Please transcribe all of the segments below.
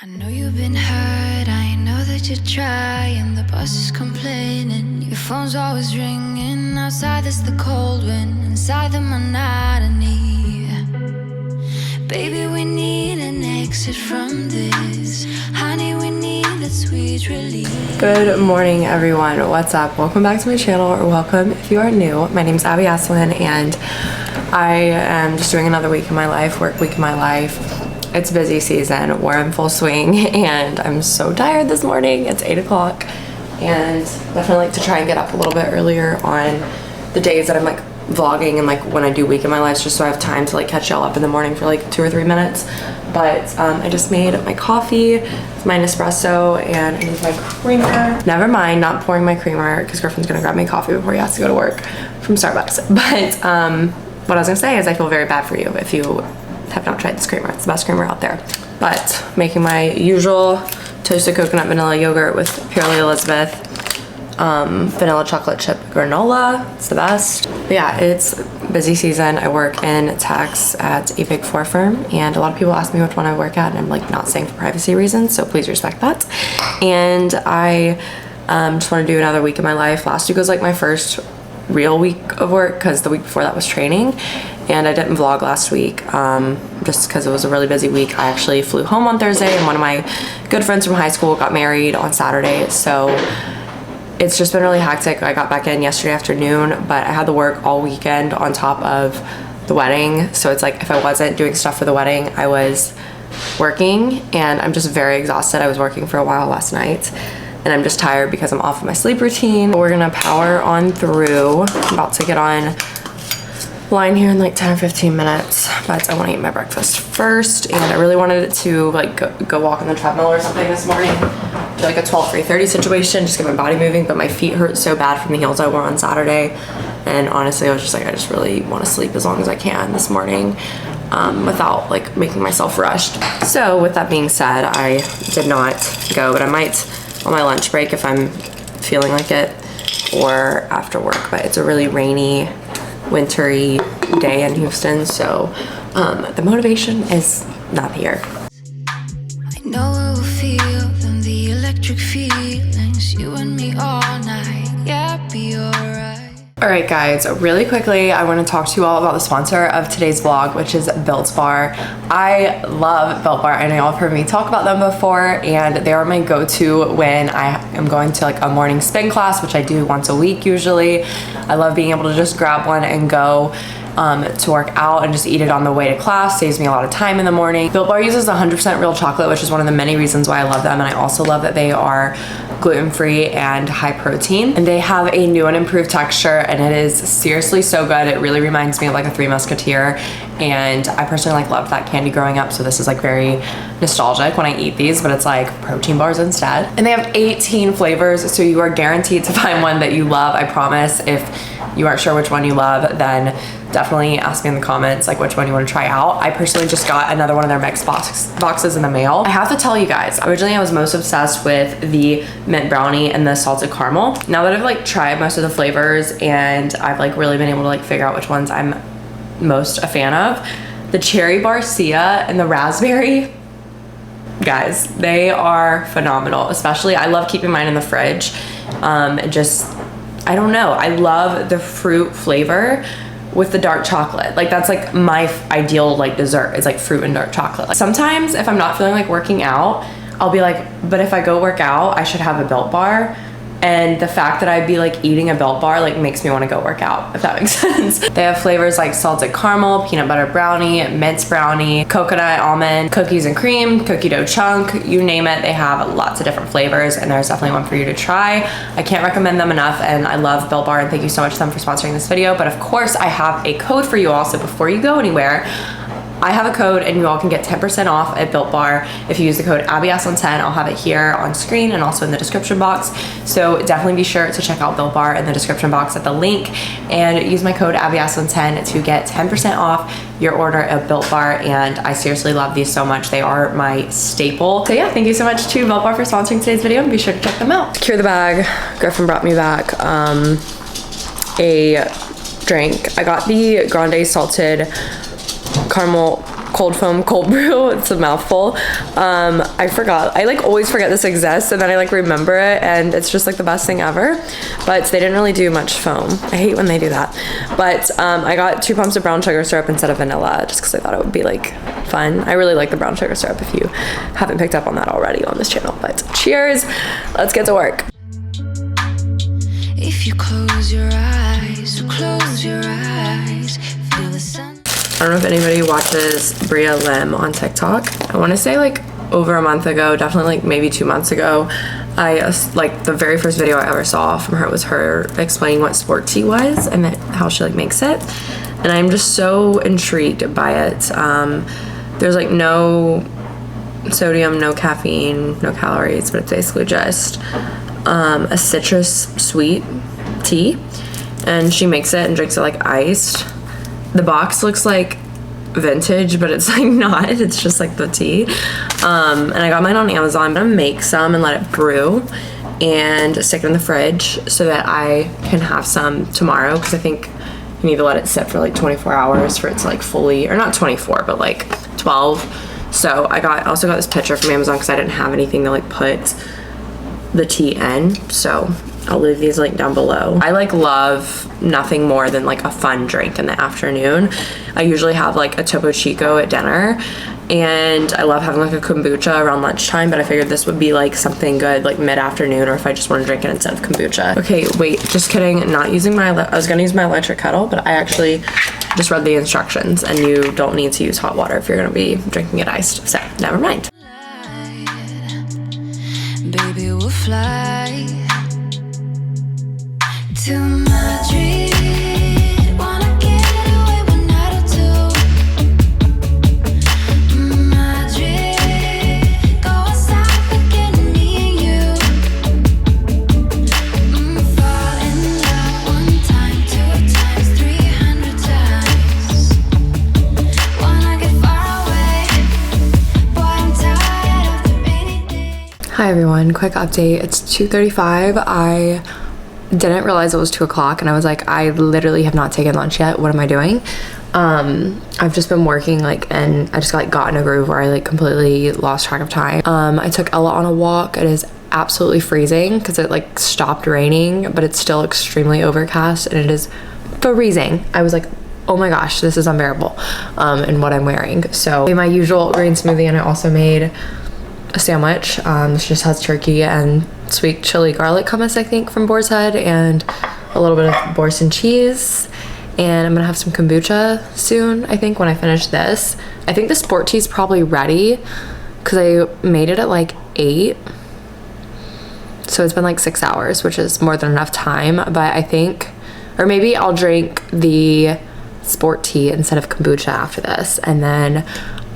I know you've been hurt, I know that you're trying. The bus is complaining, your phone's always ringing. Outside there's the cold wind, inside the monotony. Baby, we need an exit from this. Honey, we need that sweet relief. Good morning, everyone. What's up? Welcome back to my channel, or welcome if you are new. My name is Abby Asselin, and I am just doing another week in my life, work week in my life. It's busy season, we're in full swing, and I'm so tired this morning. It's 8 o'clock, and definitely like to try and get up a little bit earlier on the days that I'm like vlogging and like when I do week in my life, just so I have time to like catch y'all up in the morning for like 2 or 3 minutes. But I just made my coffee, my Nespresso, and I need my creamer. Never mind not pouring my creamer because Griffin's gonna grab my coffee before he has to go to work from Starbucks. But what I was gonna say is I feel very bad for you if you have not tried this creamer. It's the best creamer out there. But making my usual toasted coconut vanilla yogurt with Purely Elizabeth vanilla chocolate chip granola. It's the best. But yeah, it's busy season. I work in tax at a big 4 firm, and a lot of people ask me which one I work at, and I'm like not saying for privacy reasons, so please respect that. And I just want to do another week in my life. Last week was like my first real week of work because the week before that was training, and I didn't vlog last week just because it was a really busy week. I actually flew home on Thursday, and one of my good friends from high school got married on Saturday, so it's just been really hectic. I got back in yesterday afternoon, but I had to work all weekend on top of the wedding, so it's like if I wasn't doing stuff for the wedding, I was working, and I'm just very exhausted. I was working for a while last night, and I'm just tired because I'm off of my sleep routine. We're gonna power on through. I'm about to get on line here in like 10 or 15 minutes, but I want to eat my breakfast first, and I really wanted to like go walk on the treadmill or something this morning, do like a 12-3-30 situation, just get my body moving, but my feet hurt so bad from the heels I wore on Saturday, and honestly I was just like, I just really want to sleep as long as I can this morning without like making myself rushed. So with that being said, I did not go, but I might on my lunch break if I'm feeling like it, or after work. But it's a really rainy, wintry day in Houston, so the motivation is not here. I know it will feel them, the electric feelings, you and me all night. Yeah, be alright. Alright guys, really quickly I want to talk to you all about the sponsor of today's vlog, which is Built Bar. I love Built Bar, and y'all have heard me talk about them before, and they are my go-to when I am going to like a morning spin class, which I do once a week usually. I love being able to just grab one and go to work out and just eat it on the way to class. Saves me a lot of time in the morning. Built Bar uses 100% real chocolate, which is one of the many reasons why I love them, and I also love that they are gluten-free and high protein, and they have a new and improved texture, and it is seriously so good. It really reminds me of like a Three Musketeer, and I personally like loved that candy growing up, so this is like very nostalgic when I eat these, but it's like protein bars instead. And they have 18 flavors, so you are guaranteed to find one that you love. I promise. If you aren't sure which one you love, then definitely ask me in the comments like which one you want to try out. I personally just got another one of their mixed boxes in the mail. I have to tell you guys, originally I was most obsessed with the mint brownie and the salted caramel. Now that I've like tried most of the flavors and I've like really been able to like figure out which ones I'm most a fan of, the cherry barcia and the raspberry, guys, they are phenomenal. Especially I love keeping mine in the fridge. I don't know, I love the fruit flavor with the dark chocolate. Like that's like my ideal like dessert is like fruit and dark chocolate. Like, sometimes if I'm not feeling like working out, I'll be like, but if I go work out, I should have a Built Bar. And the fact that I'd be like eating a Built Bar like makes me want to go work out, if that makes sense. They have flavors like salted caramel, peanut butter brownie, mince brownie, coconut almond, cookies and cream, cookie dough chunk, you name it. They have lots of different flavors, and there's definitely one for you to try. I can't recommend them enough, and I love Built Bar, and thank you so much to them for sponsoring this video. But of course I have a code for you all, so before you go anywhere, I have a code, and you all can get 10% off at Built Bar if you use the code ABBYASSLIN10. I'll have it here on screen and also in the description box. So definitely be sure to check out Built Bar in the description box at the link, and use my code ABBYASSLIN10 to get 10% off your order at Built Bar. And I seriously love these so much. They are my staple. So yeah, thank you so much to Built Bar for sponsoring today's video, and be sure to check them out. Secure the bag. Griffin brought me back a drink. I got the grande salted caramel cold foam cold brew. It's a mouthful. I forgot. I like always forget this exists, and then I like remember it, and it's just like the best thing ever. But they didn't really do much foam. I hate when they do that. But I got 2 pumps of brown sugar syrup instead of vanilla, just because I thought it would be like fun. I really like the brown sugar syrup, if you haven't picked up on that already on this channel. But cheers, let's get to work. If you close your eyes, feel the sun. I don't know if anybody watches Bria Lim on TikTok. I want to say like over a month ago, definitely like maybe 2 months ago, I like the very first video I ever saw from her was her explaining what sport tea was and how she like makes it. And I'm just so intrigued by it. There's like no sodium, no caffeine, no calories, but it's basically just a citrus sweet tea, and she makes it and drinks it like iced. The box looks like vintage, but it's like not. It's just like the tea. And I got mine on Amazon. I'm gonna make some and let it brew and stick it in the fridge so that I can have some tomorrow, because I think you need to let it sit for like 24 hours for it to like fully, or not 24, but like 12. So I also got this pitcher from Amazon because I didn't have anything to like put the tea in, so I'll leave these linked down below. I like love nothing more than like a fun drink in the afternoon. I usually have like a Topo Chico at dinner, and I love having like a kombucha around lunchtime, but I figured this would be like something good like mid-afternoon, or if I just want to drink it instead of kombucha. Okay, wait, just kidding. Not using I was gonna use my electric kettle, but I actually just read the instructions, and you don't need to use hot water if you're gonna be drinking it iced, so never mind. Baby, we'll fly to Madrid. Wanna get away one night or two. Madrid, go outside, forget me and you. Fall in love 1 time, 2 times, 300 times. Wanna get far away, boy, I'm tired of the rainy days. Hi everyone, quick update. It's 2:35. I didn't realize it was 2 o'clock, and I was like, I literally have not taken lunch yet. What am I doing? I've just been working like, and I just got in a groove where I like completely lost track of time. I took Ella on a walk. It is absolutely freezing because it like stopped raining, but it's still extremely overcast, and it is freezing. I was like, oh my gosh, this is unbearable. And what I'm wearing. So my usual green smoothie, and I also made a sandwich. This just has turkey and sweet chili garlic hummus, I think, from Boar's Head, and a little bit of Boursin cheese. And I'm gonna have some kombucha soon, I think, when I finish this. I think the sport tea is probably ready because I made it at like 8. So it's been like 6 hours, which is more than enough time. But I think, or maybe I'll drink the sport tea instead of kombucha after this, and then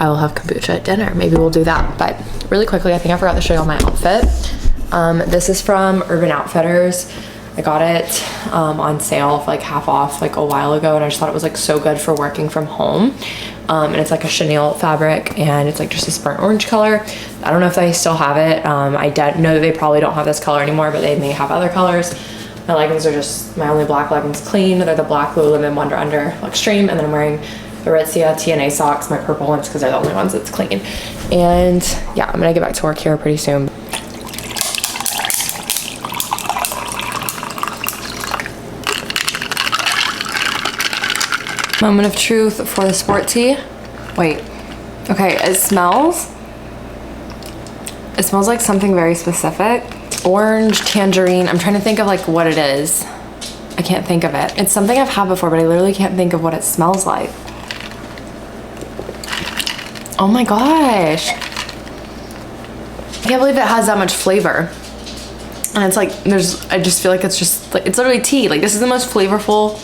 I will have kombucha at dinner. Maybe we'll do that. But really quickly, I think I forgot to show you all my outfit. This is from Urban Outfitters. I got it on sale for like half off like a while ago, and I just thought it was like so good for working from home. And it's like a chenille fabric, and it's like just this burnt orange color. I don't know if they still have it. I know that they probably don't have this color anymore, but they may have other colors. My leggings are just my only black leggings clean. They're the black Lululemon Wonder Under Extreme, and then I'm wearing the Aritzia TNA socks, my purple ones, because they're the only ones that's clean. And yeah, I'm gonna get back to work here pretty soon. Moment of truth for the sport tea. Wait, okay, it smells like something very specific. Orange, tangerine. I'm trying to think of like what it is. I can't think of it. It's something I've had before, but I literally can't think of what it smells like. Oh my gosh. I can't believe it has that much flavor. And it's like, I just feel like it's just, like, it's literally tea. Like, this is the most flavorful,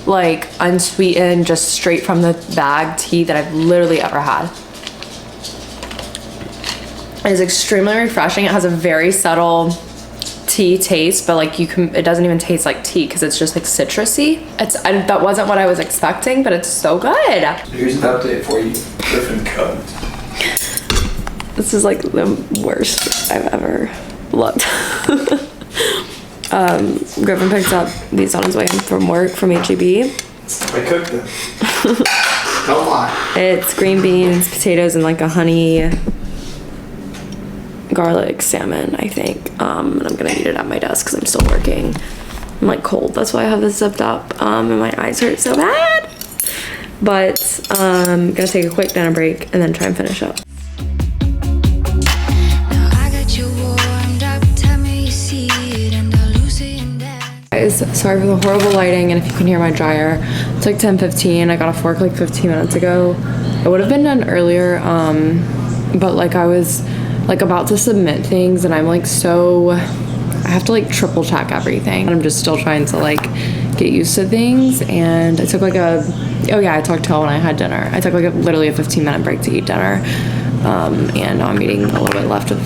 like, unsweetened, just straight from the bag tea that I've literally ever had. It is extremely refreshing. It has a very subtle tea taste, but like it doesn't even taste like tea because it's just like citrusy. That wasn't what I was expecting, but it's so good. Here's an update for you. Griffin cut. This is like the worst I've ever looked. Griffin picked up these on his way home from work from HEB. I cooked them. Don't lie. It's green beans, potatoes, and like a honey garlic salmon, I think. And I'm gonna eat it at my desk because I'm still working. I'm like cold, that's why I have this zipped up, and my eyes hurt so bad. But I'm gonna take a quick dinner break and then try and finish up. Now I got you warmed up, tell me you see it, and I'll lose it in that. Guys, sorry for the horrible lighting, and if you can hear my dryer, it's like 10:15. I got off work like 15 minutes ago. It would have been done earlier, but like I was like about to submit things, and I'm like I have to like triple check everything. I'm just still trying to like get used to things, and I took like I talked to her when I had dinner. I took like literally a 15-minute break to eat dinner, and now I'm eating a little bit left of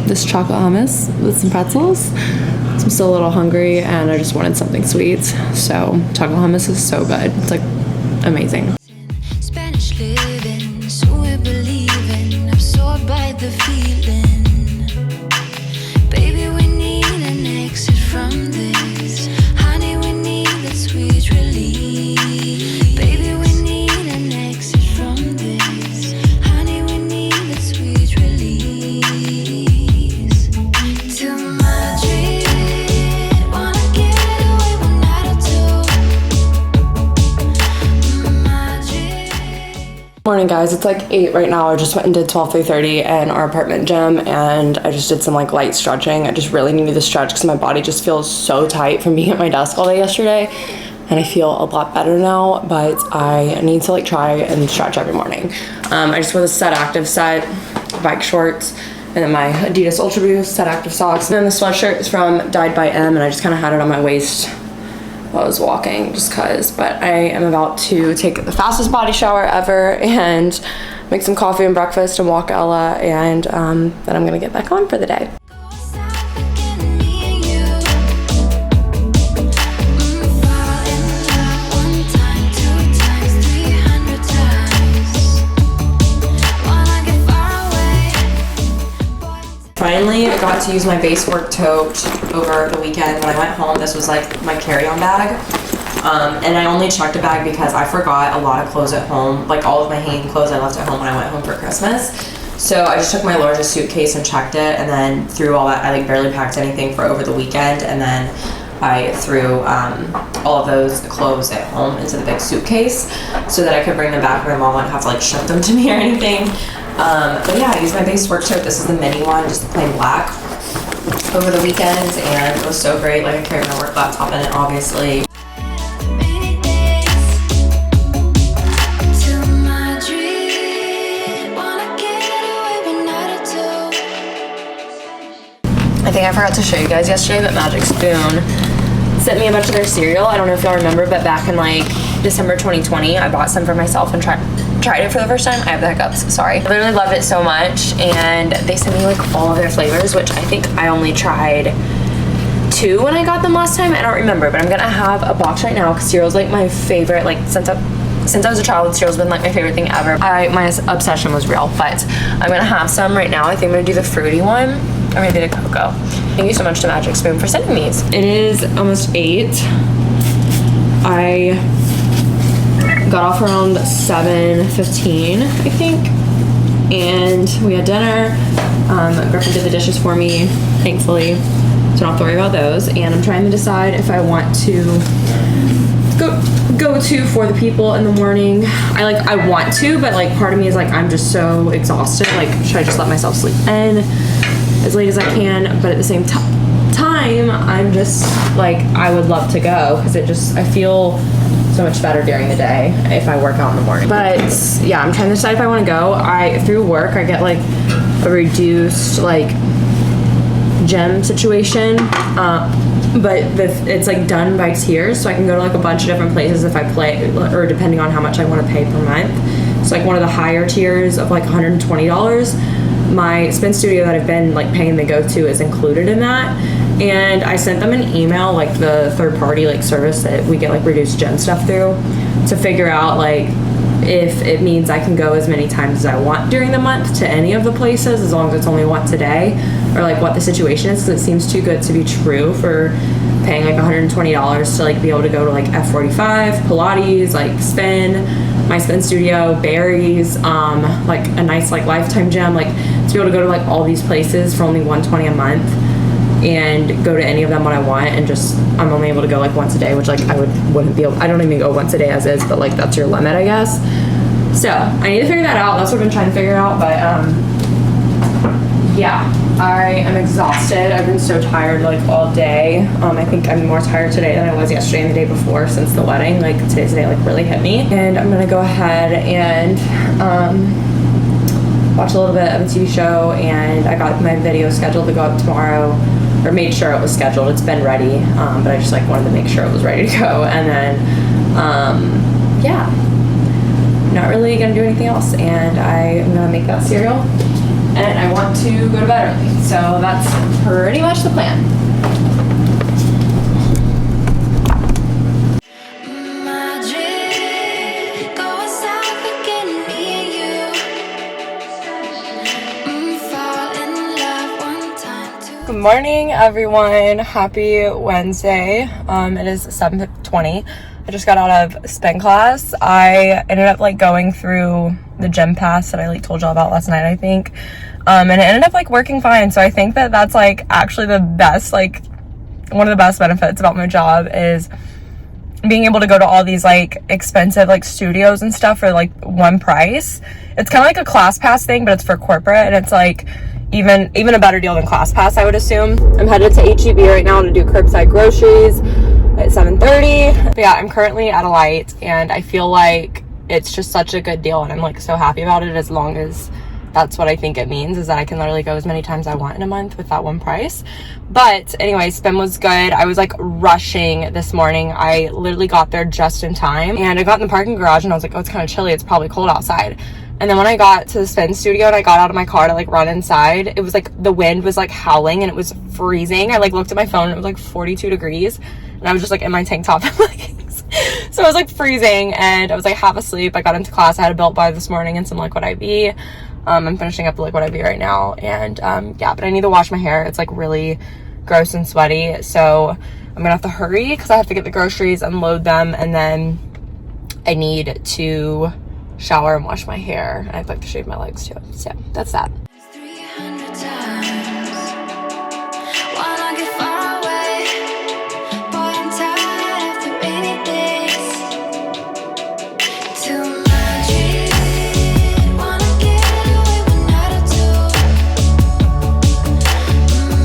this chocolate hummus with some pretzels. So I'm still a little hungry, and I just wanted something sweet. So chocolate hummus is so good. It's like amazing. Spanish living, so we're believing, absorbed by the feeling. Baby, we need an exit from this. Honey, we need that sweet relief. Baby, we need an exit from this. Honey, we need that sweet release. To Madrid, wanna get away one night or two. Madrid. Morning, guys. It's like 8 right now. I just went and did 12 through 30 in our apartment gym, and I just did some like light stretching. I just really needed to stretch because my body just feels so tight from being at my desk all day yesterday, and I feel a lot better now, but I need to like try and stretch every morning. I just wore the Set Active set bike shorts, and then my Adidas Ultra Boost Set Active socks, and then the sweatshirt is from Dyed by M, and I just kind of had it on my waist while I was walking just cause. But I am about to take the fastest body shower ever and make some coffee and breakfast and walk Ella, and then I'm gonna get back on for the day. Finally, I got to use my base work tote over the weekend. When I went home, this was like my carry-on bag. And I only checked a bag because I forgot a lot of clothes at home. Like all of my hanging clothes I left at home when I went home for Christmas. So I just took my largest suitcase and checked it, and then threw all that. I like barely packed anything for over the weekend, and then I threw all of those clothes at home into the big suitcase so that I could bring them back and my mom wouldn't have to like ship them to me or anything. But yeah, I used my base work tote. This is the mini one, just the plain black, over the weekend, and it was so great. Like I carried my work laptop in it, obviously. I think I forgot to show you guys yesterday, but Magic Spoon sent me a bunch of their cereal. I don't know if y'all remember, but back in like December 2020, I bought some for myself and tried it for the first time. I have the hiccups, sorry. I literally loved it so much, and they sent me like all of their flavors, which I think I only tried 2 when I got them last time. I don't remember, but I'm gonna have a box right now because cereal's like my favorite, like since I was a child, cereal's been like my favorite thing ever. My obsession was real, but I'm gonna have some right now. I think I'm gonna do the fruity one, or maybe the cocoa. Thank you so much to Magic Spoon for sending these. It is almost 8. I got off around 7:15, I think, and we had dinner. Griffin did the dishes for me, thankfully, so I don't have to worry about those. And I'm trying to decide if I want to go to For the People in the morning. I want to, but like part of me is like, I'm just so exhausted. Like, should I just let myself sleep in as late as I can? But at the same time, I'm just like, I would love to go because I feel so much better during the day if I work out in the morning. But yeah, I'm trying to decide if I want to go. Through work, I get like a reduced like gym situation, but it's like done by tiers, so I can go to like a bunch of different places if I play, or depending on how much I want to pay per month. So like one of the higher tiers of like $120, my spin studio that I've been like paying to go to is included in that. And I sent them an email, like the third party like service that we get like reduced gym stuff through, to figure out like if it means I can go as many times as I want during the month to any of the places, as long as it's only once a day, or like what the situation is, because it seems too good to be true for paying like $120 to like be able to go to like F45, Pilates, like spin, my spin studio, berries, like a nice like Lifetime gym, like to be able to go to like all these places for only $120 a month and go to any of them when I want, and just I'm only able to go like once a day, which like wouldn't be able, I don't even go once a day as is, but like that's your limit, I guess. So I need to figure that out. That's what I've been trying to figure out, but yeah, I am exhausted. I've been so tired like all day. I think I'm more tired today than I was yesterday and the day before since the wedding. Like today's day like really hit me. And I'm gonna go ahead and watch a little bit of a TV show, and I got my video scheduled to go up tomorrow, or made sure it was scheduled. It's been ready, but I just like wanted to make sure it was ready to go. And then yeah, not really gonna do anything else, and I am gonna make that cereal, and I want to go to bed early. So that's pretty much the plan. Good morning, everyone. Happy Wednesday. It is 7:20. I just got out of spin class. I ended up like going through the gym pass that I like told y'all about last night, I think. And it ended up like working fine. So I think that that's like actually the best, like one of the best benefits about my job is being able to go to all these like expensive like studios and stuff for like one price. It's kind of like a class pass thing, but it's for corporate, and it's like even a better deal than class pass, I would assume. I'm headed to AAPI right now to do curbside groceries at 7:30. But yeah, I'm currently at a light, and I feel like it's just such a good deal, and I'm like so happy about it, as long as that's what I think it means, is that I can literally go as many times I want in a month with that one price. But anyway, spin was good. I was like rushing this morning. I literally got there just in time, and I got in the parking garage and I was like, oh, it's kind of chilly, it's probably cold outside. And then when I got to the spin studio and I got out of my car to like run inside, it was like the wind was like howling and it was freezing. I like looked at my phone and it was like 42 degrees, and I was just like in my tank top and leggings. So I was like freezing, and I was like half asleep. I got into class. I had a Built Bar this morning and some Liquid IV. I'm finishing up the Liquid IV right now, and yeah, but I need to wash my hair. It's like really gross and sweaty, so I'm gonna have to hurry because I have to get the groceries, unload them, and then I need to shower and wash my hair. And I'd like to shave my legs too. So that's that. 300 times. Wanna get far away, boy, I'm tired of the rainy days. Too much. Wanna get away one night or two.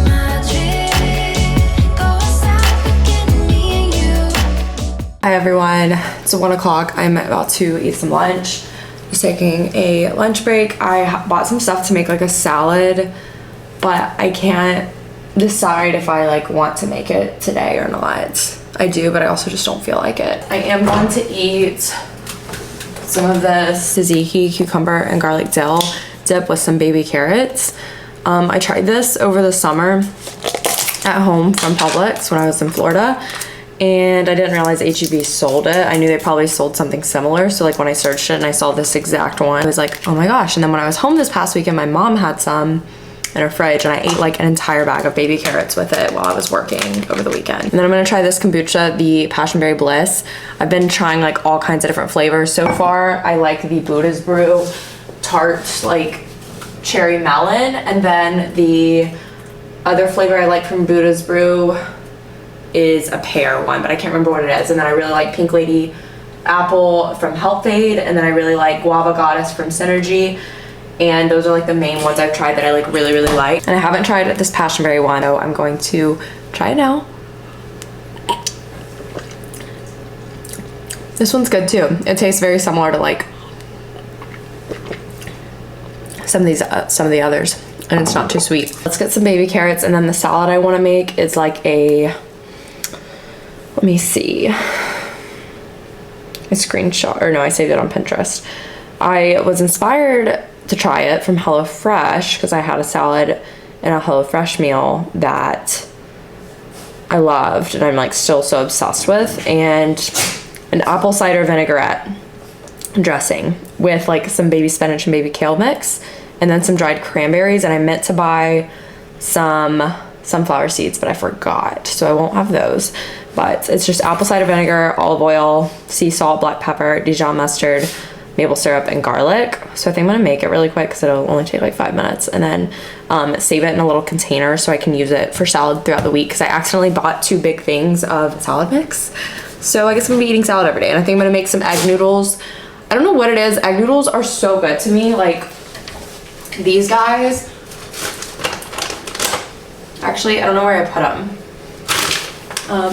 Madrid, go outside, forget me and you. Hi everyone, it's 1 o'clock. I'm about to eat some lunch. Just taking a lunch break. I bought some stuff to make like a salad, but I can't decide if I like want to make it today or not. I do, but I also just don't feel like it. I am going to eat some of this tzatziki cucumber and garlic dill dip with some baby carrots. I tried this over the summer at home from Publix when I was in Florida, and I didn't realize HEB sold it. I knew they probably sold something similar, so like when I searched it and I saw this exact one, I was like, oh my gosh. And then when I was home this past weekend, my mom had some in her fridge, and I ate like an entire bag of baby carrots with it while I was working over the weekend. And then I'm gonna try this kombucha, the Passionberry Bliss. I've been trying like all kinds of different flavors so far. I like the Buddha's Brew tart, like cherry melon, and then the other flavor I like from Buddha's Brew is a pear one, but I can't remember what it is. And then I really like Pink Lady Apple from Health Aid, and then I really like Guava Goddess from Synergy. And those are like the main ones I've tried that I like really like. And I haven't tried this Passionberry one, so I'm going to try it now. This one's good too. It tastes very similar to like some of the others, and it's not too sweet. Let's get some baby carrots, and then the salad I want to make is like a, let me see, a screenshot, or no, I saved it on Pinterest. I was inspired to try it from HelloFresh because I had a salad and a HelloFresh meal that I loved and I'm like still so obsessed with, and an apple cider vinaigrette dressing with like some baby spinach and baby kale mix, and then some dried cranberries. And I meant to buy some sunflower seeds, but I forgot, so I won't have those. But it's just apple cider vinegar, olive oil, sea salt, black pepper, Dijon mustard, maple syrup and garlic. So I think I'm gonna make it really quick because it'll only take like 5 minutes, and then save it in a little container so I can use it for salad throughout the week, because I accidentally bought 2 big things of salad mix. So I guess I'm gonna be eating salad every day, and I think I'm gonna make some egg noodles. I don't know what it is. Egg noodles are so good to me. Like these guys. Actually, I don't know where I put them. Oh,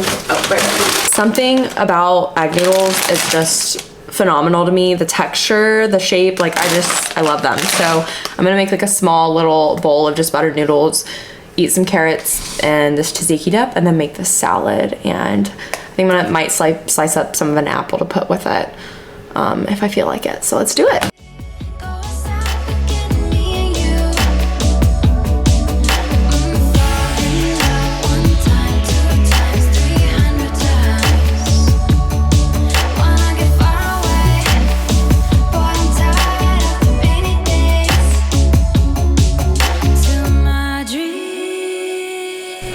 right there. Something about egg noodles is just phenomenal to me. The texture, the shape, like I love them. So I'm gonna make like a small little bowl of just buttered noodles, eat some carrots and this tzatziki dip, and then make this salad. And I think I might slice up some of an apple to put with it if I feel like it. So let's do it.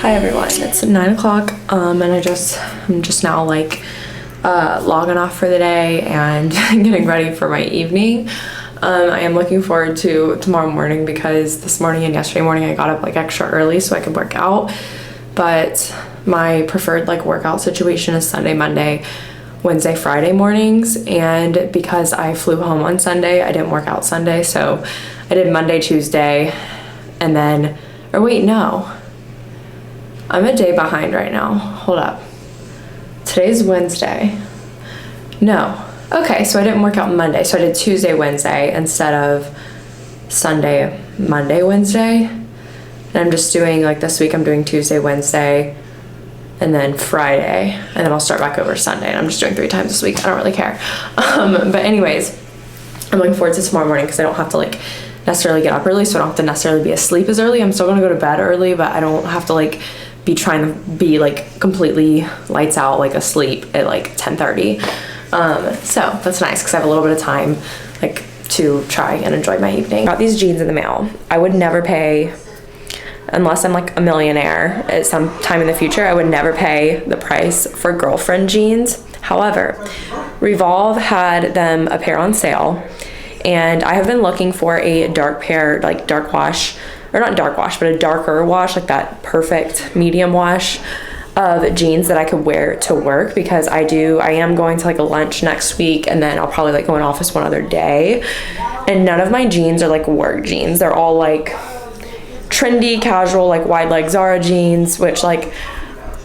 Hi everyone, it's 9 o'clock and I'm just now like logging off for the day and getting ready for my evening. I am looking forward to tomorrow morning because this morning and yesterday morning I got up like extra early so I could work out, but my preferred like workout situation is Sunday, Monday, Wednesday, Friday mornings, and because I flew home on Sunday, I didn't work out Sunday, so I did Monday, Tuesday, and then, or wait, no. I'm a day behind right now. Hold up. Today's Wednesday. No. Okay, so I didn't work out Monday. So I did Tuesday, Wednesday instead of Sunday, Monday, Wednesday. And I'm just doing like this week I'm doing Tuesday, Wednesday, and then Friday. And then I'll start back over Sunday. And I'm just doing 3 times this week. I don't really care. But anyways, I'm looking forward to tomorrow morning because I don't have to like necessarily get up early, so I don't have to necessarily be asleep as early. I'm still gonna go to bed early, but I don't have to like be trying to be like completely lights out like asleep at like 10:30. So that's nice because I have a little bit of time like to try and enjoy my evening. Got these jeans in the mail. I would never pay, unless I'm like a millionaire at some time in the future, I would never pay the price for girlfriend jeans. However, Revolve had them a pair on sale, and I have been looking for a dark pair, like dark wash, or not dark wash, but a darker wash, like that perfect medium wash of jeans that I could wear to work, because I am going to like a lunch next week, and then I'll probably like go in office one other day, and none of my jeans are like work jeans. They're all like trendy, casual, like wide leg Zara jeans, which like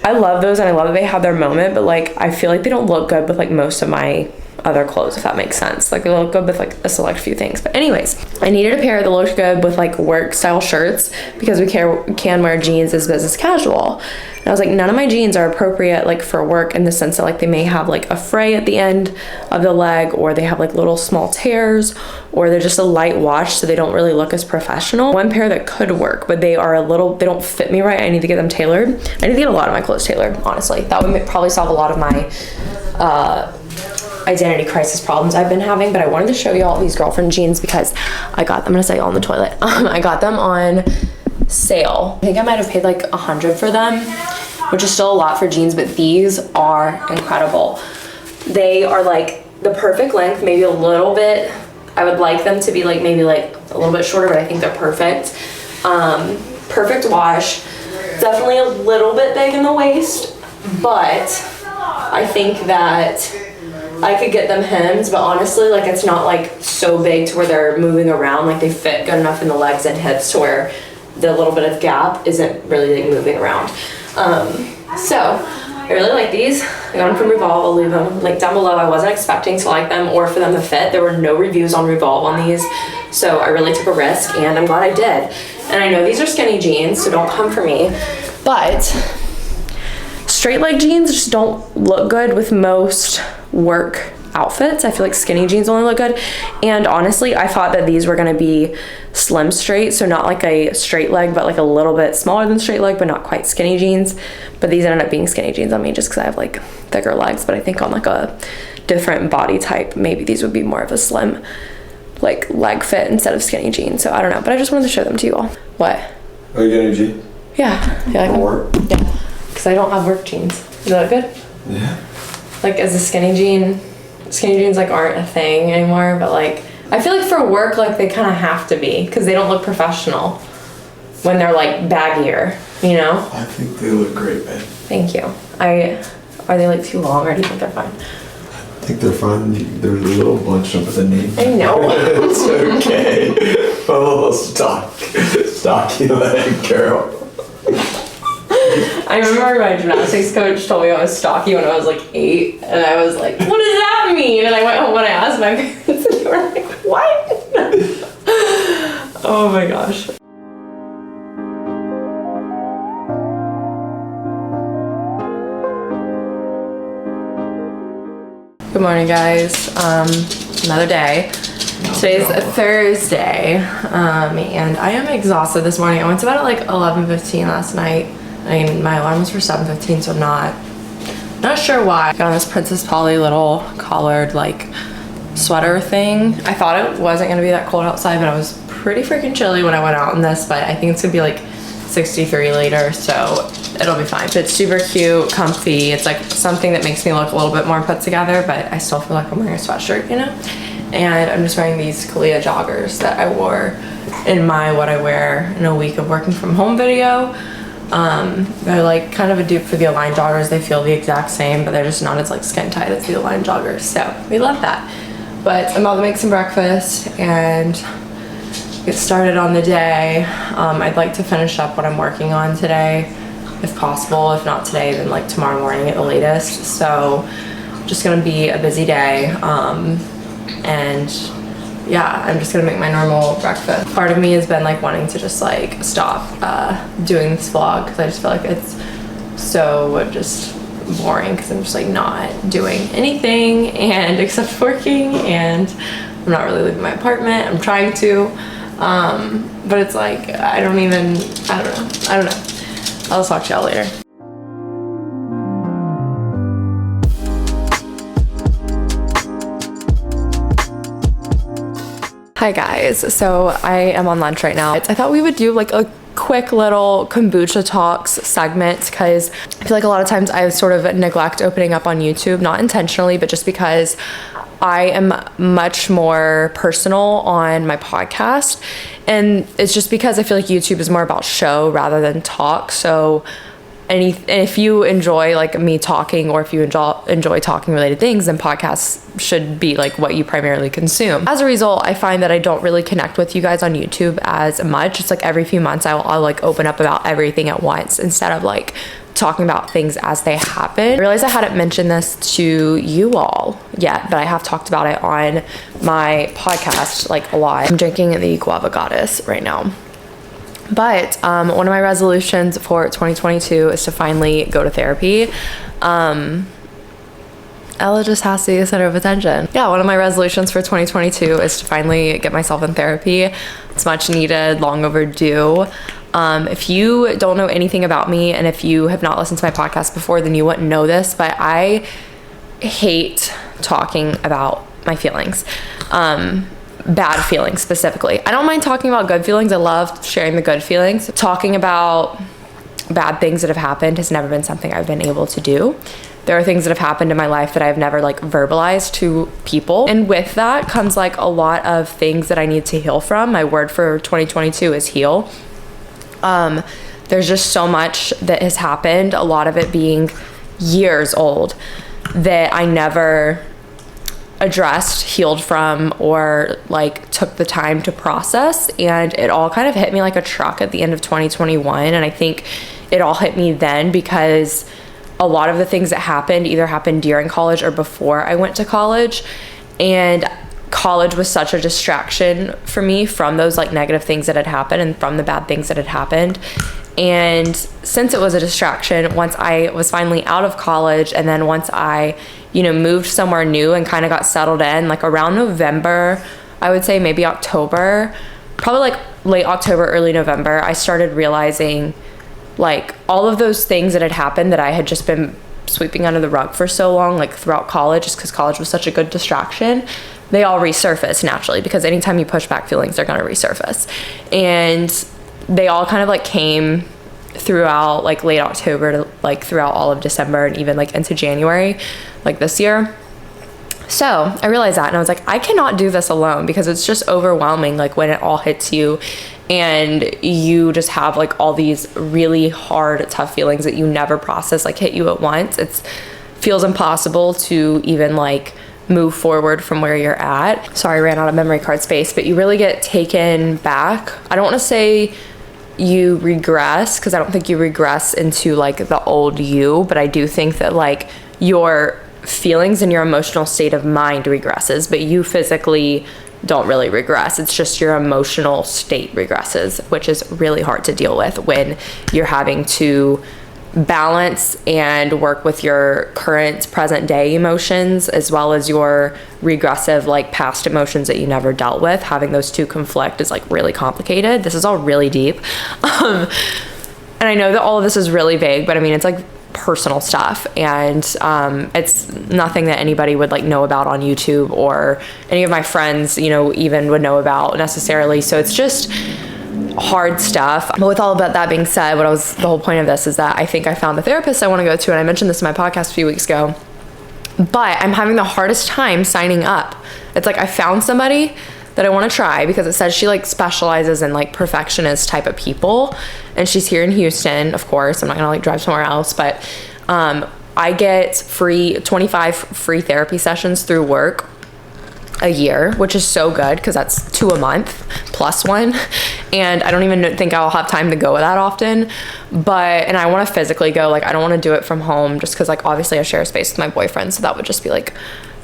I love those and I love that they have their moment, but like I feel like they don't look good with like most of my other clothes, if that makes sense. Like they look good with like a select few things. But anyways, I needed a pair that looked good with like work style shirts, because we can wear jeans as business casual. And I was like, none of my jeans are appropriate like for work, in the sense that like they may have like a fray at the end of the leg, or they have like little small tears, or they're just a light wash, so they don't really look as professional. One pair that could work, but they don't fit me right. I need to get them tailored. I need to get a lot of my clothes tailored, honestly. That would probably solve a lot of my identity crisis problems I've been having. But I wanted to show you all these girlfriend jeans because I got them. I'm gonna say on the toilet. I got them on sale. I think I might have paid like $100 for them, which is still a lot for jeans, but these are incredible. They are like the perfect length, maybe a little bit. I would like them to be like maybe like a little bit shorter, but I think they're perfect. Perfect wash. Definitely a little bit big in the waist, but I think that I could get them hemmed, but honestly, like it's not like so big to where they're moving around. Like they fit good enough in the legs and hips to where the little bit of gap isn't really like moving around. So I really like these. I got them from Revolve. I'll leave them linked down below. I wasn't expecting to like them or for them to fit. There were no reviews on Revolve on these, so I really took a risk, and I'm glad I did. And I know these are skinny jeans, so don't come for me, but straight leg jeans just don't look good with most work outfits. I feel like skinny jeans only look good. And honestly, I thought that these were gonna be slim straight, so not like a straight leg, but like a little bit smaller than straight leg, but not quite skinny jeans. But these ended up being skinny jeans on me just because I have like thicker legs. But I think on like a different body type, maybe these would be more of a slim like leg fit instead of skinny jeans. So I don't know, but I just wanted to show them to you all. What? Are you getting jeans? Yeah. You like For them? work? Yeah, because I don't have work jeans. Does that look good? Yeah. Like, is a skinny jean skinny jeans like aren't a thing anymore, but like I feel like for work like they kind of have to be because they don't look professional when they're like baggier, you know? I think they look great, man. Thank you. Are they like too long or do you think they're fine? I think they're fine. They're a little bunched up with the knee. I know. It's okay. I'm a little stocky leg girl. I remember my gymnastics coach told me I was stocky when I was like 8, and I was like, what does that mean? And I went home and I asked my parents, and they were like, what? Oh my gosh. Good morning, guys. Another day. Today's Thursday, and I am exhausted this morning. I went to bed at like 11:15 last night. I mean, my alarm was for 7:15, so I'm not sure why. I got on this Princess Polly little collared like sweater thing. I thought it wasn't gonna be that cold outside, but it was pretty freaking chilly when I went out in this, but I think it's gonna be like 63 later, so it'll be fine. But it's super cute, comfy. It's like something that makes me look a little bit more put together, but I still feel like I'm wearing a sweatshirt, you know? And I'm just wearing these Kalia joggers that I wore in my what I wear in a week of working from home video. They're like kind of a dupe for the Align joggers. They feel the exact same, but they're just not as like skin tight as the Align joggers. So we love that. But I'm about to make some breakfast and get started on the day. I'd like to finish up what I'm working on today, if possible. If not today, then like tomorrow morning at the latest. So just gonna be a busy day. And yeah, I'm just gonna make my normal breakfast. Part of me has been like wanting to just like stop doing this vlog because I just feel like it's so just boring because I'm just like not doing anything and except working, and I'm not really leaving my apartment. I'm trying to, but it's like I don't know. I'll talk to y'all later. Hi guys, so I am on lunch right now. I thought we would do like a quick little kombucha talks segment because I feel like a lot of times I sort of neglect opening up on YouTube, not intentionally, but just because I am much more personal on my podcast, and it's just because I feel like YouTube is more about show rather than talk. So if you enjoy like me talking, or if you enjoy talking related things, then podcasts should be like what you primarily consume. As a result, I find that I don't really connect with you guys on YouTube as much. It's like every few months I'll like open up about everything at once instead of like talking about things as they happen. I realized I hadn't mentioned this to you all yet, but I have talked about it on my podcast like a lot. I'm drinking the Guava Goddess right now. But one of my resolutions for 2022 is to finally go to therapy. Ella just has to be the center of attention. Yeah, one of my resolutions for 2022 is to finally get myself in therapy. It's much needed, long overdue. If you don't know anything about me, and if you have not listened to my podcast before, then you wouldn't know this, but I hate talking about my feelings. Bad feelings specifically. I don't mind talking about good feelings. I love sharing the good feelings. Talking about bad things that have happened has never been something I've been able to do. There are things that have happened in my life that I've never like verbalized to people. And with that comes like a lot of things that I need to heal from. My word for 2022 is heal. There's just so much that has happened, a lot of it being years old, that I never addressed, healed from, or like took the time to process. And it all kind of hit me like a truck at the end of 2021. And I think it all hit me then because a lot of the things that happened either happened during college or before I went to college. And college was such a distraction for me from those like negative things that had happened and from the bad things that had happened. And since it was a distraction, once I was finally out of college, and then once I moved somewhere new and kind of got settled in, like around November, I would say maybe October, probably like late October, early November, I started realizing like all of those things that had happened that I had just been sweeping under the rug for so long, like throughout college, just because college was such a good distraction, they all resurface naturally, because anytime you push back feelings, they're going to resurface. And they all kind of like came throughout like late October to like throughout all of December and even like into January like this year. So I realized that, and I was like, I cannot do this alone, because it's just overwhelming, like when it all hits you and you just have like all these really hard, tough feelings that you never process, like hit you at once. It feels impossible to even like move forward from where you're at. Sorry, I ran out of memory card space, but you really get taken back. I don't want to say you regress, because I don't think you regress into like the old you, but I do think that like your feelings and your emotional state of mind regresses, but you physically don't really regress. It's just your emotional state regresses, which is really hard to deal with when you're having to balance and work with your current present day emotions as well as your regressive like past emotions that you never dealt with. Having those two conflict is like really complicated. This is all really deep. And I know that all of this is really vague, but I mean, it's like personal stuff, and it's nothing that anybody would like know about on YouTube or any of my friends, you know, even would know about necessarily. So it's just hard stuff. But with all of that being said, the whole point of this is that I think I found the therapist I want to go to, and I mentioned this in my podcast a few weeks ago, but I'm having the hardest time signing up. It's like I found somebody that I want to try, because it says she like specializes in like perfectionist type of people, and she's here in Houston. Of course, I'm not gonna like drive somewhere else, but I get 25 free therapy sessions through work a year, which is so good, because that's 2 a month plus 1, and I don't even think I'll have time to go that often. And I want to physically go. Like I don't want to do it from home, just because like obviously I share a space with my boyfriend, so that would just be like,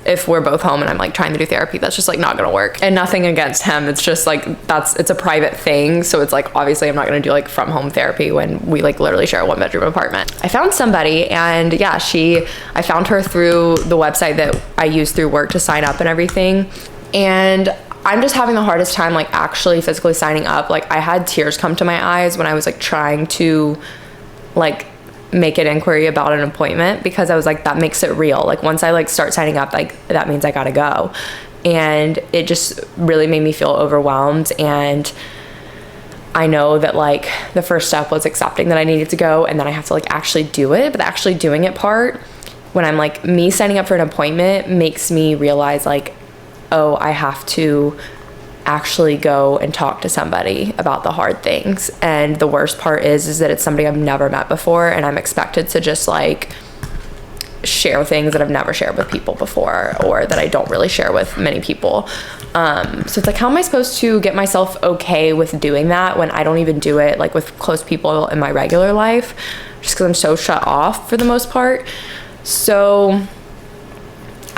if we're both home and I'm like trying to do therapy, that's just like not gonna work. And nothing against him, it's just like it's a private thing, so it's like obviously I'm not gonna do like from home therapy when we like literally share a 1-bedroom apartment. I found somebody, and yeah, I found her through the website that I use through work to sign up and everything, and I'm just having the hardest time like actually physically signing up. Like I had tears come to my eyes when I was like trying to like make an inquiry about an appointment, because I was like, that makes it real. Like once I like start signing up, like that means I gotta go. And it just really made me feel overwhelmed. And I know that like the first step was accepting that I needed to go, and then I have to like actually do it. But the actually doing it part, when I'm like, me signing up for an appointment makes me realize like, oh, I have to actually go and talk to somebody about the hard things. And the worst part is that it's somebody I've never met before, and I'm expected to just like share things that I've never shared with people before, or that I don't really share with many people. So it's like, how am I supposed to get myself okay with doing that when I don't even do it like with close people in my regular life, just because I'm so shut off for the most part. So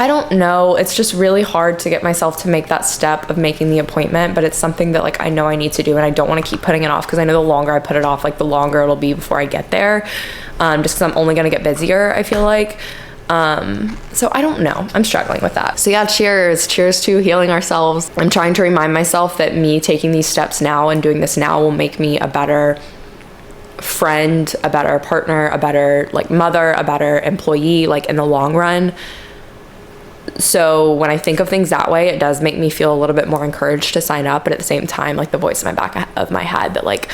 I don't know. It's just really hard to get myself to make that step of making the appointment, but it's something that like I know I need to do, and I don't want to keep putting it off, because I know the longer I put it off, like the longer it'll be before I get there, just because I'm only going to get busier, I feel like. So I don't know. I'm struggling with that. So yeah, cheers to healing ourselves. I'm trying to remind myself that me taking these steps now and doing this now will make me a better friend, a better partner, a better like mother, a better employee, like in the long run. So when I think of things that way, it does make me feel a little bit more encouraged to sign up. But at the same time, like the voice in my back of my head that like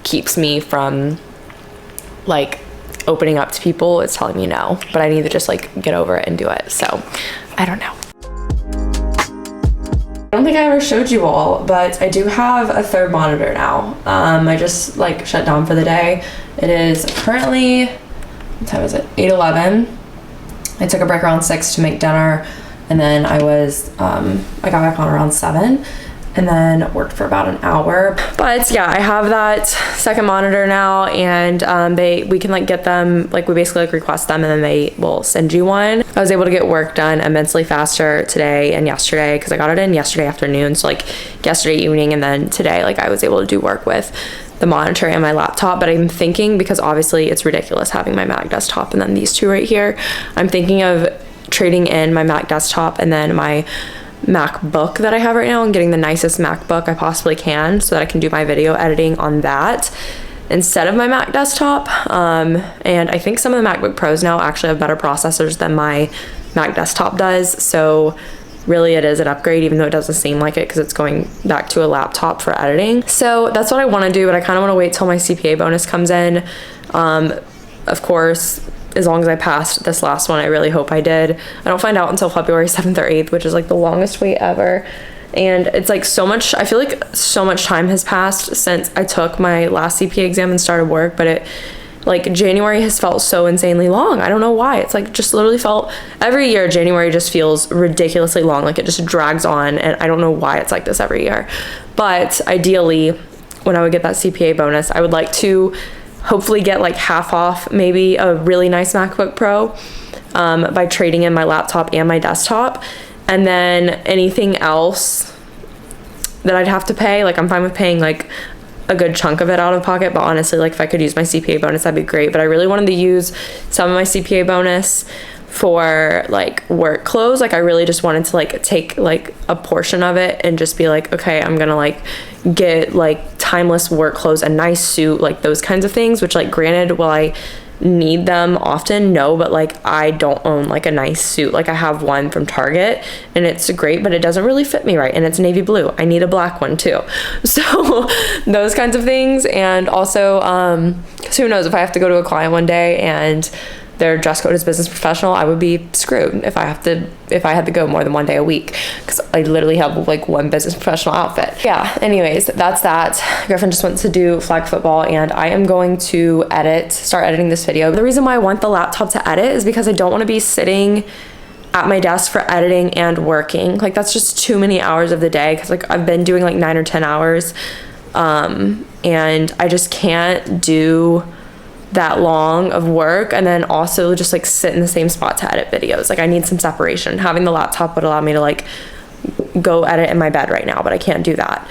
keeps me from like opening up to people is telling me no. But I need to just like get over it and do it. So I don't know. I don't think I ever showed you all, but I do have a third monitor now. I just like shut down for the day. It is currently, what time is it? 8:11. I took a break around 6 to make dinner, and then I got back on around 7, and then worked for about an hour. But yeah, I have that second monitor now, and we can like get them, like we basically like request them, and then they will send you one. I was able to get work done immensely faster today and yesterday, because I got it in yesterday afternoon, so like yesterday evening, and then today like I was able to do work with the monitor and my laptop. But I'm thinking, because obviously it's ridiculous having my Mac desktop and then these two right here, I'm thinking of trading in my Mac desktop and then my MacBook that I have right now, and getting the nicest MacBook I possibly can, so that I can do my video editing on that instead of my Mac desktop. And I think some of the MacBook Pros now actually have better processors than my Mac desktop does, so really it is an upgrade, even though it doesn't seem like it, because it's going back to a laptop for editing. So that's what I want to do, but I kind of want to wait till my CPA bonus comes in. Of course, as long as I passed this last one. I really hope I did. I don't find out until February 7th or 8th, which is like the longest wait ever. And it's like so much, I feel like so much time has passed since I took my last CPA exam and started work, but it, like, January has felt so insanely long. I don't know why. It's like just literally felt, every year January just feels ridiculously long. Like it just drags on, and I don't know why it's like this every year. But ideally, when I would get that CPA bonus, I would like to hopefully get like half off maybe a really nice MacBook Pro by trading in my laptop and my desktop. And then anything else that I'd have to pay, like I'm fine with paying like a good chunk of it out of pocket, but honestly, like if I could use my CPA bonus, that'd be great. But I really wanted to use some of my CPA bonus for like work clothes. Like I really just wanted to like take like a portion of it and just be like, okay, I'm gonna like get like timeless work clothes, a nice suit, like those kinds of things, which like granted, will I need them often? No, but like I don't own like a nice suit. Like I have one from Target and it's great, but it doesn't really fit me right, and it's navy blue. I need a black one too. So those kinds of things. And also 'cause who knows, if I have to go to a client one day and their dress code is business professional, I would be screwed if I had to go more than one day a week, because I literally have like one business professional outfit. Yeah, anyways, that's that. Griffin just wants to do flag football, and I am going to start editing this video. The reason why I want the laptop to edit is because I don't want to be sitting at my desk for editing and working. Like that's just too many hours of the day, because like I've been doing like 9 or 10 hours and I just can't do that long of work and then also just like sit in the same spot to edit videos. Like I need some separation. Having the laptop would allow me to like go edit in my bed right now, but I can't do that.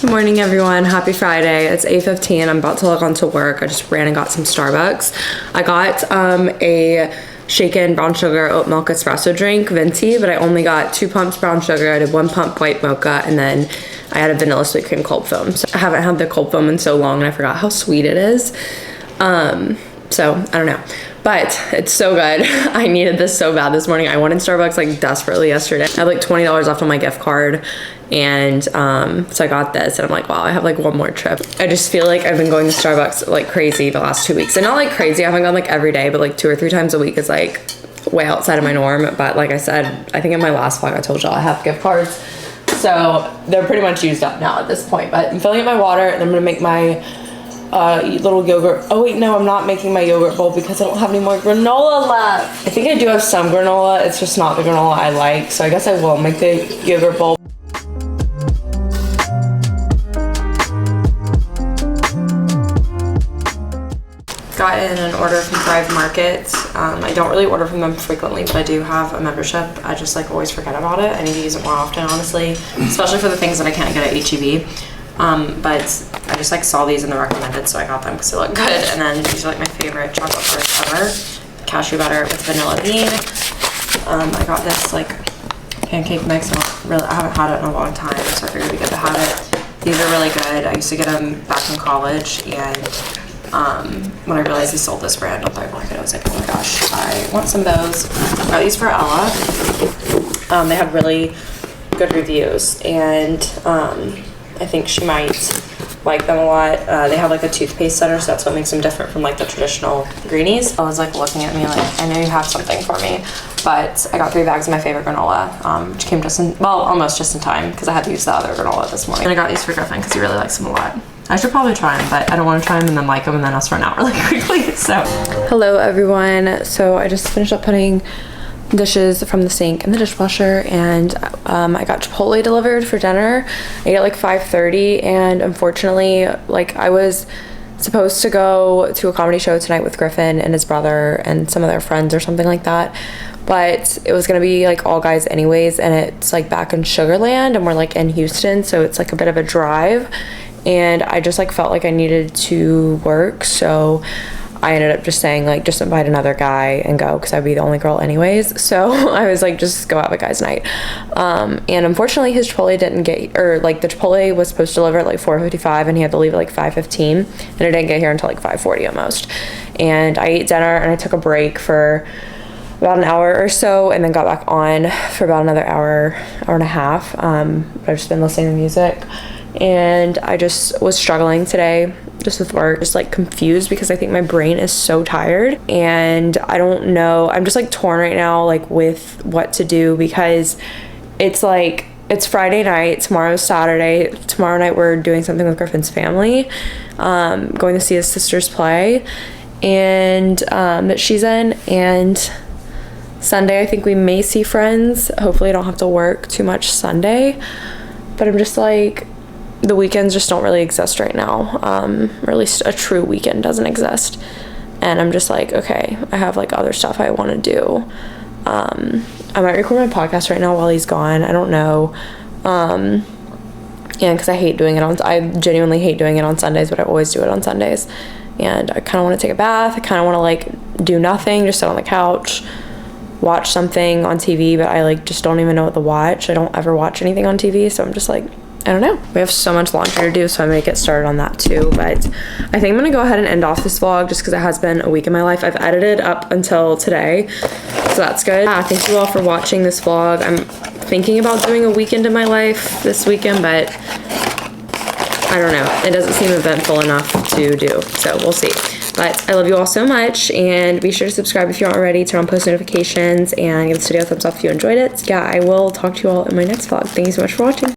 Good morning, everyone. Happy Friday. It's 8:15. I'm about to log on to work. I just ran and got some Starbucks. I got a shaken brown sugar oat milk espresso drink, venti, but I only got 2 pumps brown sugar. I did 1 pump white mocha, and then I had a vanilla sweet cream cold foam. So I haven't had the cold foam in so long, and I forgot how sweet it is. So I don't know, but it's so good. I needed this so bad this morning. I wanted Starbucks like desperately yesterday. I have like $20 left on my gift card, and so I got this, and I'm like, wow, I have like one more trip. I just feel like I've been going to Starbucks like crazy the last 2 weeks, and not like crazy, I haven't gone like every day, but like 2 or 3 times a week is like way outside of my norm. But like I said, I think in my last vlog I told y'all I have gift cards, so they're pretty much used up now at this point. But I'm filling up my water, and I'm gonna make my little yogurt. Oh wait, no, I'm not making my yogurt bowl because I don't have any more granola left. I think I do have some granola, it's just not the granola I like, so I guess I will make the yogurt bowl. Got in an order from Thrive Market. I don't really order from them frequently, but I do have a membership. I just like always forget about it. I need to use it more often, honestly, especially for the things that I can't get at HEB. But I just like saw these in the recommended, so I got them because they look good. And then these are like my favorite chocolate bars ever. Cashew butter with vanilla bean. I got this like pancake mix. I haven't had it in a long time, so I figured it'd be good to have it. These are really good. I used to get them back in college, and when I realized they sold this brand on Thrive Market, I was like, oh my gosh, I want some of those. I got these for Ella. They have really good reviews, and I think she might like them a lot. They have like a toothpaste center, so that's what makes them different from like the traditional greenies. I was like looking at me like, I know you have something for me, but I got 3 bags of my favorite granola, which came just in, well, almost just in time, because I had to use the other granola this morning. And I got these for Griffin because he really likes them a lot. I should probably try them, but I don't want to try them and then like them and then us run out really quickly. So hello everyone. So I just finished up putting dishes from the sink in the dishwasher, and I got Chipotle delivered for dinner. I ate at like 5:30, and unfortunately, like I was supposed to go to a comedy show tonight with Griffin and his brother and some of their friends or something like that, but it was gonna be like all guys anyways, and it's like back in Sugar Land, and we're like in Houston, so it's like a bit of a drive, and I just like felt like I needed to work, so I ended up just saying like, just invite another guy and go, because I'd be the only girl anyways. So I was like, just go have a guy's night. And unfortunately his Chipotle didn't get, or like the Chipotle was supposed to deliver at like 4:55 and he had to leave at like 5:15, and it didn't get here until like 5:40 almost. And I ate dinner and I took a break for about an hour or so, and then got back on for about another hour and a half. But I've just been listening to music, and I just was struggling today just with work, just like confused because I think my brain is so tired, and I don't know, I'm just like torn right now like with what to do, because it's like, it's Friday night, tomorrow's Saturday, tomorrow night we're doing something with Griffin's family, going to see his sister's play, and that she's in, and Sunday I think we may see friends. Hopefully I don't have to work too much Sunday, but I'm just like, the weekends just don't really exist right now, or at least a true weekend doesn't exist, and I'm just like, okay, I have like other stuff I want to do. I might record my podcast right now while he's gone, I don't know, and because I genuinely hate doing it on Sundays, but I always do it on Sundays, and I kind of want to take a bath, I kind of want to like do nothing, just sit on the couch, watch something on TV, but I like just don't even know what to watch. I don't ever watch anything on TV, so I'm just like, I don't know. We have so much laundry to do, so I may get started on that too, but I think I'm gonna go ahead and end off this vlog just because it has been a week in my life. I've edited up until today, so that's good. Thank you all for watching this vlog. I'm thinking about doing a weekend in my life this weekend, but I don't know. It doesn't seem eventful enough to do, so we'll see. But I love you all so much, and be sure to subscribe if you aren't already, turn on post notifications, and give this video a thumbs up if you enjoyed it. Yeah, I will talk to you all in my next vlog. Thank you so much for watching.